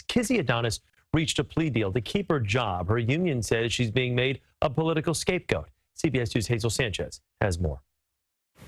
Kizzy Adonis reached a plea deal to keep her job. Her union says she's being made a political scapegoat. CBS News' Hazel Sanchez has more.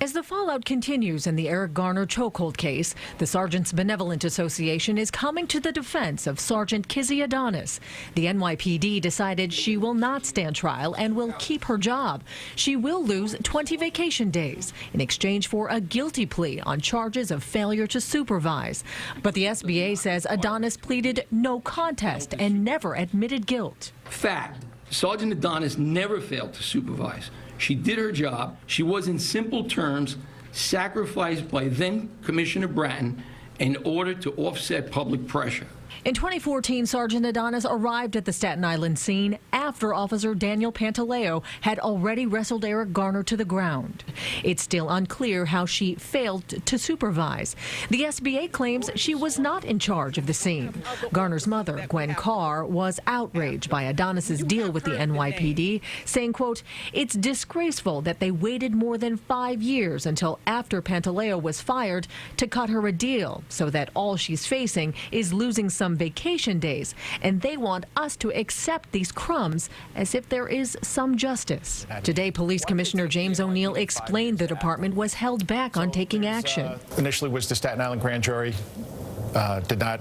As the fallout continues in the Eric Garner chokehold case, the Sergeants Benevolent Association is coming to the defense of Sergeant Kizzy Adonis. The NYPD decided she will not stand trial and will keep her job. She will lose 20 vacation days in exchange for a guilty plea on charges of failure to supervise. But the SBA says Adonis pleaded no contest and never admitted guilt. Fact: Sergeant Adonis never failed to supervise. She did her job. She was, in simple terms, sacrificed by then Commissioner Bratton in order to offset public pressure. In 2014, Sergeant Adonis arrived at the Staten Island scene after Officer Daniel Pantaleo had already wrestled Eric Garner to the ground. It's still unclear how she failed to supervise. The SBA claims she was not in charge of the scene. Garner's mother, Gwen Carr, was outraged by Adonis's deal with the NYPD, saying, quote, "It's disgraceful that they waited more than 5 years until after Pantaleo was fired to cut her a deal so that all she's facing is losing some vacation days, and they want us to accept these crumbs as if there is some justice." Today, Police Commissioner James O'Neill explained the department was held back on taking action. Initially was the Staten Island grand jury did not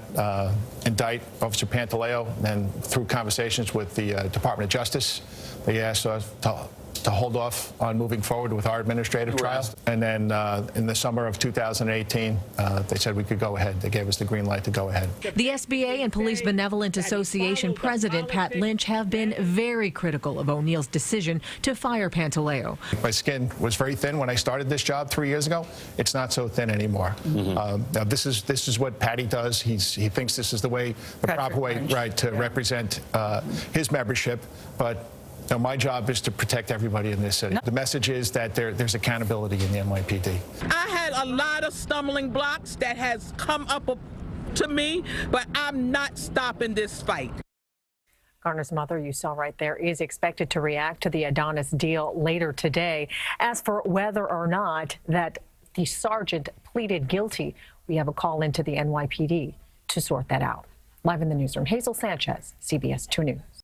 indict Officer Pantaleo, and through conversations with the Department of Justice, they asked us to hold off on moving forward with our administrative trial. And then in the summer of 2018, they said we could go ahead. They gave us the green light to go ahead. The SBA and Police Benevolent Association President Pat Lynch have been very critical of O'Neill's decision to fire Pantaleo. My skin was very thin when I started this job 3 years ago. It's not so thin anymore. Now this is what Patty does. He thinks this is the way, the proper way, right, to represent his membership, but my job is to protect everybody in this city. The message is that there's accountability in the NYPD. I had a lot of stumbling blocks that has come up to me, but I'm not stopping this fight. Garner's mother, you saw right there, is expected to react to the Adonis deal later today. As for whether or not that the sergeant pleaded guilty, we have a call into the NYPD to sort that out. Live in the newsroom, Hazel Sanchez, CBS 2 News.